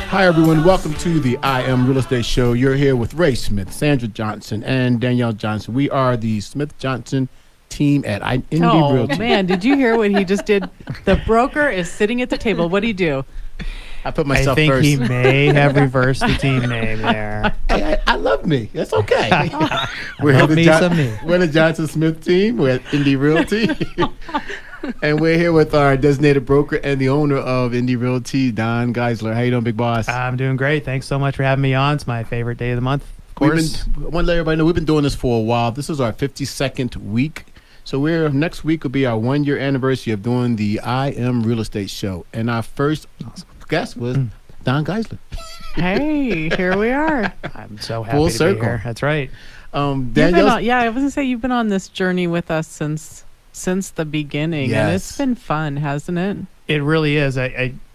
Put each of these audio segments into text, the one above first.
Hi, everyone. Welcome to the I Am Real Estate Show. You're here with Ray Smith, Sandra Johnson, and Danielle Johnson. We are the Smith Johnson team at Indy Realty. Oh, man, did you hear what he just did? The broker is sitting at the table. What do you do? I put myself I think first. he may have reversed the team name there. Hey, I love me. That's okay. Love me some me. We're the Johnson Smith team. We're at Indy Realty. And we're here with our designated broker and the owner of Indy Realty, Don Geisler. How you doing, big boss? I'm doing great. Thanks so much for having me on. It's my favorite day of the month, of course. I want to let everybody know we've been doing this for a while. This is our 52nd week. So next week will be our 1-year anniversary of doing the I Am Real Estate Show. And our first guest was Don Geisler. Hey, here we are. I'm so happy Full to circle. be here. That's right. I was going to say you've been on this journey with us since the beginning. Yes. And it's been fun, hasn't it? It really is.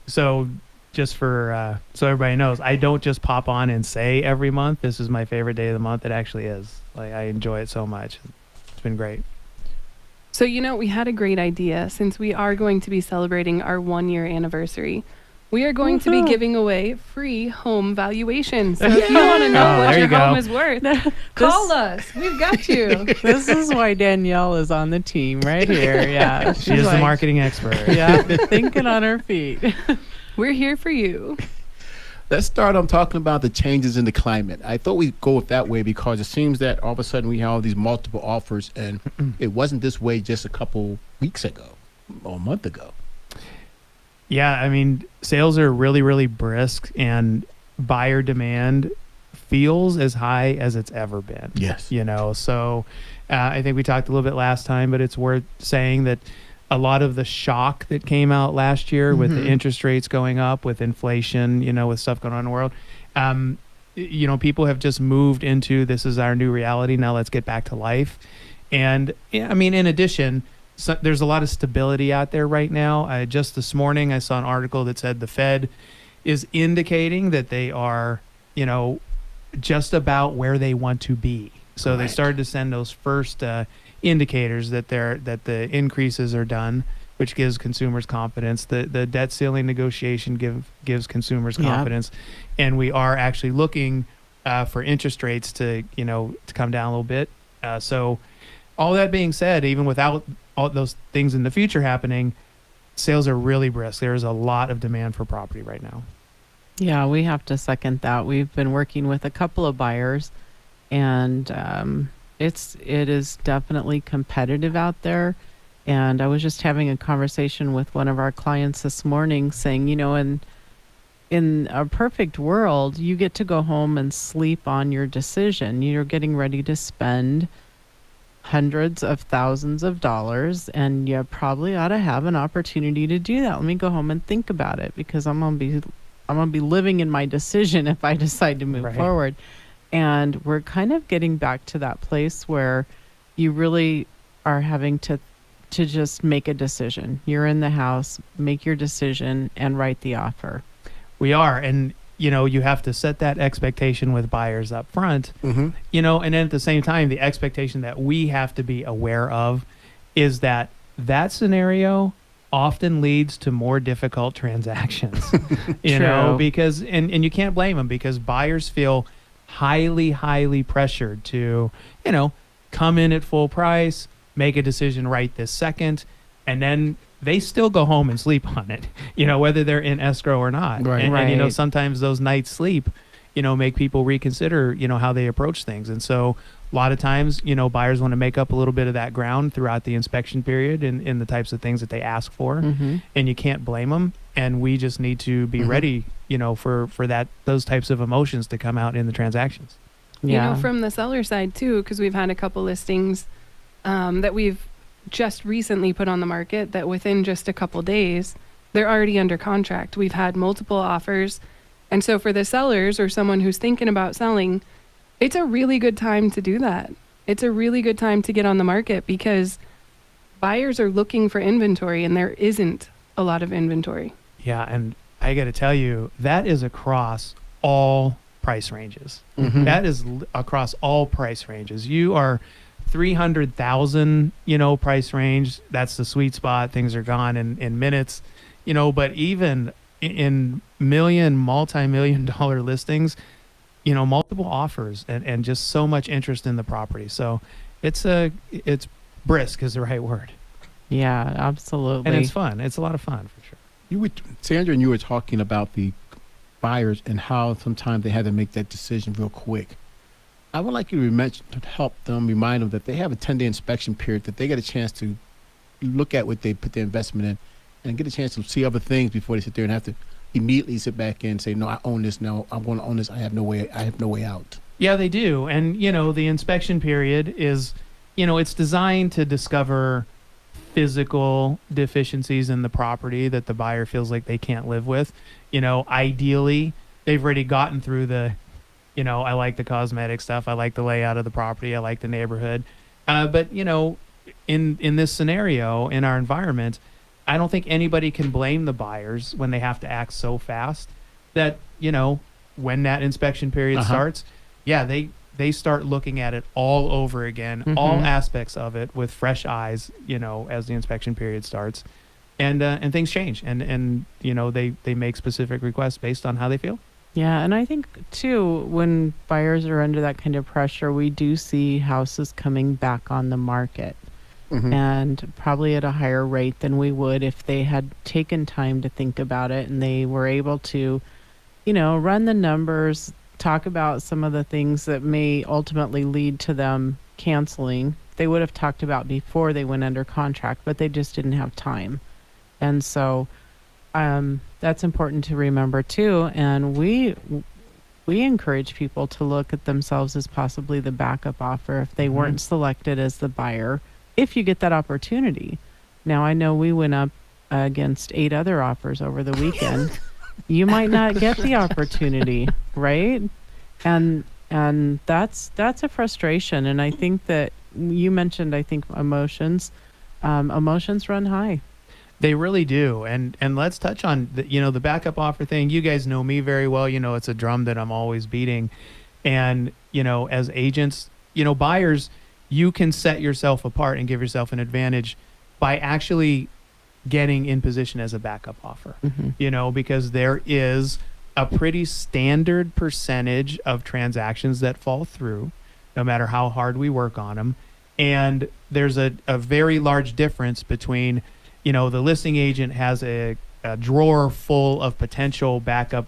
So just for so everybody knows, I don't just pop on and say every month, this is my favorite day of the month. It actually is. Like, I enjoy it so much. It's been great. So, we had a great idea since we are going to be celebrating our 1-year anniversary. We are going to be giving away free home valuations. So if you want to know what your home is worth, call us. We've got you. This is why Danielle is on the team right here. Yeah. She is the marketing expert. Yeah, thinking on her feet. We're here for you. Let's start on talking about the changes in the climate. I thought we'd go with that way because it seems that all of a sudden we have all these multiple offers, and it wasn't this way just a couple weeks ago or a month ago. Yeah, I mean, sales are really, really brisk, and buyer demand feels as high as it's ever been. Yes. So I think we talked a little bit last time, but it's worth saying that a lot of the shock that came out last year with the interest rates going up, with inflation, with stuff going on in the world, people have just moved into, this is our new reality. Now let's get back to life. And in addition, so there's a lot of stability out there right now. Just this morning, I saw an article that said the Fed is indicating that they are, just about where they want to be. So They started to send those first indicators that the increases are done, which gives consumers confidence. The debt ceiling negotiation gives consumers confidence, and we are actually looking for interest rates to come down a little bit. So all that being said, even without all those things in the future happening, sales are really brisk. There's a lot of demand for property right now. Yeah, we have to second that. We've been working with a couple of buyers, and it is definitely competitive out there. And I was just having a conversation with one of our clients this morning saying, in a perfect world, you get to go home and sleep on your decision. You're getting ready to spend hundreds of thousands of dollars, and you probably ought to have an opportunity to do that. Let me go home and think about it, because I'm gonna be living in my decision if I decide to move forward. And we're kind of getting back to that place where you really are having to just make a decision. You're in the house, make your decision, and write the offer. We are, and you have to set that expectation with buyers up front, and then at the same time, the expectation that we have to be aware of is that scenario often leads to more difficult transactions, because, and you can't blame them, because buyers feel highly, highly pressured to, come in at full price, make a decision right this second, and then they still go home and sleep on it, whether they're in escrow or not. And sometimes those nights sleep, make people reconsider, how they approach things. And so a lot of times, buyers want to make up a little bit of that ground throughout the inspection period and in the types of things that they ask for. And you can't blame them. And we just need to be ready, for those types of emotions to come out in the transactions. Yeah. From the seller side too, because we've had a couple listings that we've just recently put on the market that within just a couple days, they're already under contract. We've had multiple offers. And so for the sellers or someone who's thinking about selling, it's a really good time to do that. It's a really good time to get on the market, because buyers are looking for inventory and there isn't a lot of inventory. Yeah. And I got to tell you, that is across all price ranges. That is across all price ranges. You are 300,000, price range. That's the sweet spot. Things are gone in minutes, but even in multi-million dollar listings, multiple offers and just so much interest in the property. So it's brisk is the right word. Yeah, absolutely. And it's fun. It's a lot of fun for sure. Sandra and you were talking about the buyers and how sometimes they had to make that decision real quick. I would like you to help them, remind them that they have a 10-day inspection period, that they get a chance to look at what they put their investment in and get a chance to see other things before they sit there and have to immediately sit back in and say, no, I own this now. I'm going to own this. I have no way out. Yeah, they do. And, the inspection period is, it's designed to discover physical deficiencies in the property that the buyer feels like they can't live with. Ideally, they've already gotten through the, I like the cosmetic stuff. I like the layout of the property. I like the neighborhood. But, in this scenario, in our environment, I don't think anybody can blame the buyers when they have to act so fast that, when that inspection period starts, they start looking at it all over again, all aspects of it with fresh eyes, as the inspection period starts, and things change, and they make specific requests based on how they feel. Yeah, and I think too, when buyers are under that kind of pressure, we do see houses coming back on the market, and probably at a higher rate than we would if they had taken time to think about it and they were able to, run the numbers, talk about some of the things that may ultimately lead to them canceling. They would have talked about before they went under contract, but they just didn't have time. And so that's important to remember too. And we encourage people to look at themselves as possibly the backup offer if they weren't selected as the buyer, if you get that opportunity. Now, I know we went up against 8 other offers over the weekend. You might not get the opportunity, right? And that's a frustration. And I think that you mentioned, emotions run high. They really do. And let's touch on the backup offer thing. You guys know me very well. It's a drum that I'm always beating. And, as agents, buyers, you can set yourself apart and give yourself an advantage by actually getting in position as a backup offer, because there is a pretty standard percentage of transactions that fall through, no matter how hard we work on them. And there's a very large difference between, the listing agent has a drawer full of potential backup,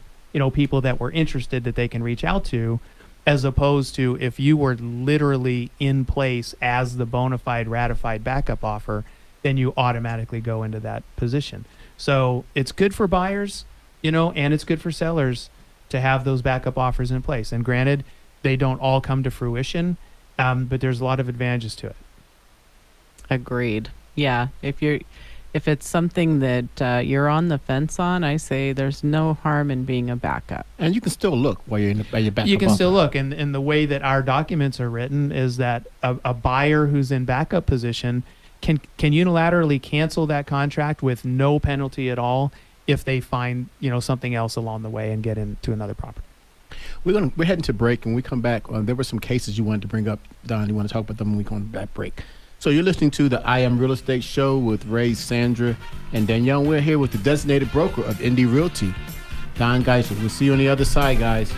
people that were interested that they can reach out to, as opposed to if you were literally in place as the bona fide ratified backup offer, then you automatically go into that position. So it's good for buyers, and it's good for sellers to have those backup offers in place. And granted, they don't all come to fruition, but there's a lot of advantages to it. Agreed. Yeah. If it's something that you're on the fence on, I say there's no harm in being a backup. And you can still look while you're by your backup. You can offer. still look, and the way that our documents are written is that a buyer who's in backup position can unilaterally cancel that contract with no penalty at all if they find something else along the way and get into another property. We're heading to break, and when we come back, there were some cases you wanted to bring up, Don. You want to talk about them when we go on that break. So you're listening to the I Am Real Estate Show with Ray, Sandra, and Danielle. We're here with the designated broker of Indy Realty, Don Geisel. We'll see you on the other side, guys.